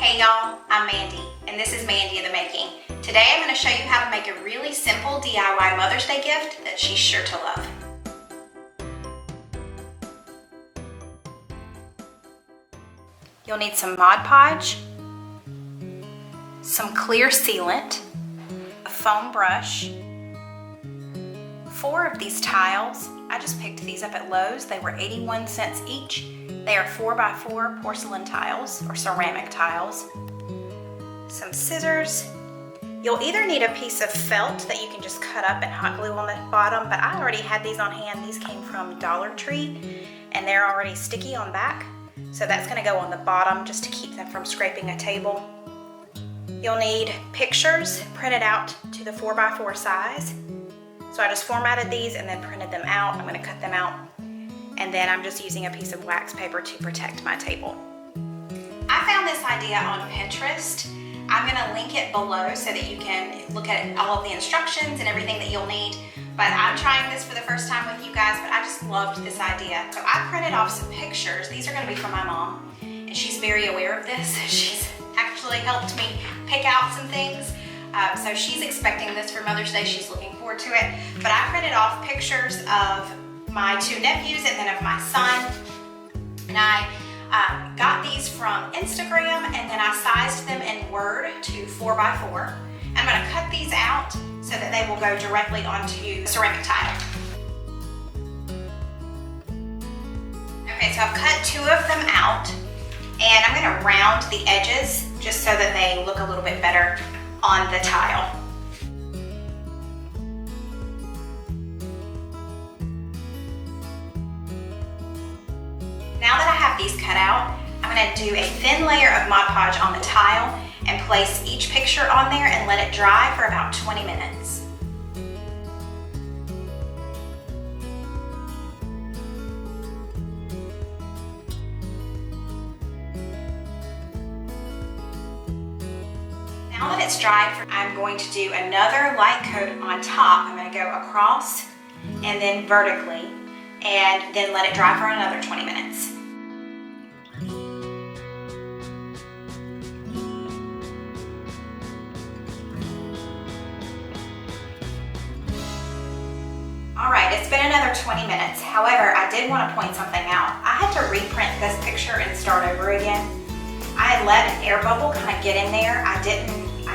Hey y'all, I'm Mandy, and this is Mandy in the Making. Today I'm going to show you how to make a really simple DIY Mother's Day gift that she's sure to love. You'll need some Mod Podge, some clear sealant, a foam brush, 4 of these tiles. I just picked these up at Lowe's. They were 81 cents each. They are 4x4 porcelain tiles or ceramic tiles. Some scissors. You'll either need a piece of felt that you can just cut up and hot glue on the bottom, but I already had these on hand. These came from Dollar Tree and they're already sticky on back. So that's gonna go on the bottom just to keep them from scraping a table. You'll need pictures printed out to the 4x4 size. So I just formatted these and then printed them out. I'm gonna cut them out. And then I'm just using a piece of wax paper to protect my table. I found this idea on Pinterest. I'm gonna link it below so that you can look at all of the instructions and everything that you'll need. But I'm trying this for the first time with you guys, but I just loved this idea. So I printed off some pictures. These are gonna be from my mom, and she's very aware of this. She's actually helped me pick out some things. So she's expecting this for Mother's Day. She's looking forward to it. But I printed off pictures of my 2 nephews and then of my son. And I got these from Instagram, and then I sized them in Word to 4x4. I'm gonna cut these out so that they will go directly onto the ceramic tile. Okay, so I've cut 2 of them out, and I'm gonna round the edges just so that they look a little bit better on the tile. Now that I have these cut out, I'm going to do a thin layer of Mod Podge on the tile and place each picture on there and let it dry for about 20 minutes. Now that it's dried, I'm going to do another light coat on top. I'm going to go across and then vertically, and then let it dry for another 20 minutes. Alright, it's been another 20 minutes. However, I did want to point something out. I had to reprint this picture and start over again. I had let an air bubble kind of get in there. I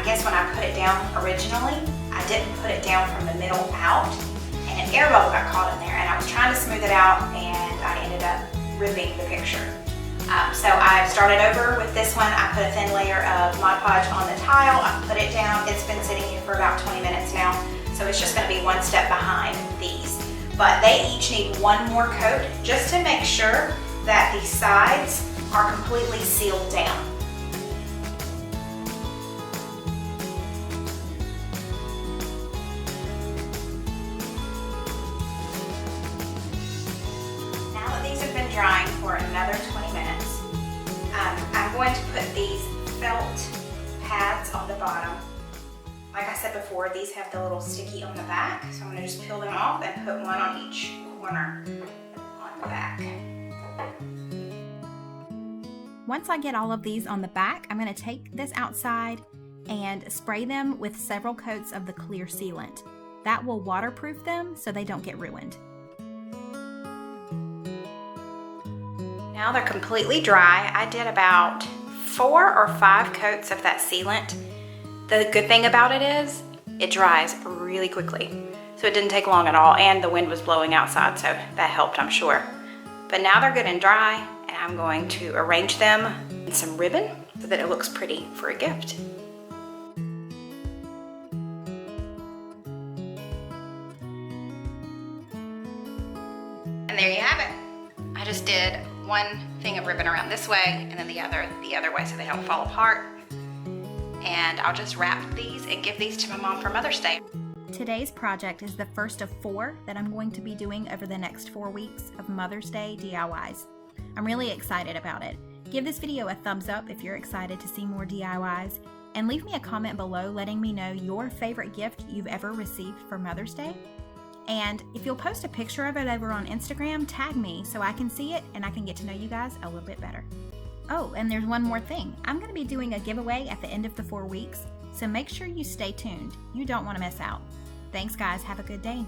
guess when I put it down originally, I didn't put it down from the middle out, and an air bubble got caught in there, and I was trying to smooth it out, and I ended up ripping the picture. So I started over with this one. I put a thin layer of Mod Podge on the tile. I put it down. It's been sitting here for about 20 minutes now, so it's just going to be one step behind these. But they each need one more coat just to make sure that the sides are completely sealed down. Drying for another 20 minutes. I'm going to put these felt pads on the bottom. Like I said before, these have the little sticky on the back, so I'm going to just peel them off and put one on each corner on the back. Once I get all of these on the back, I'm going to take this outside and spray them with several coats of the clear sealant. That will waterproof them so they don't get ruined. Now they're completely dry. I did about 4 or 5 coats of that sealant. The good thing about it is it dries really quickly. So it didn't take long at all, and the wind was blowing outside, so that helped, I'm sure. But now they're good and dry, and I'm going to arrange them in some ribbon so that it looks pretty for a gift. And there you have it. I just did one thing of ribbon around this way and then the other way so they don't fall apart. And I'll just wrap these and give these to my mom for Mother's Day. Today's project is the first of 4 that I'm going to be doing over the next 4 weeks of Mother's Day DIYs. I'm really excited about it. Give this video a thumbs up if you're excited to see more DIYs, and leave me a comment below letting me know your favorite gift you've ever received for Mother's Day. And if you'll post a picture of it over on Instagram, tag me so I can see it and I can get to know you guys a little bit better. Oh, and there's one more thing. I'm going to be doing a giveaway at the end of the 4 weeks, so make sure you stay tuned. You don't want to miss out. Thanks, guys. Have a good day.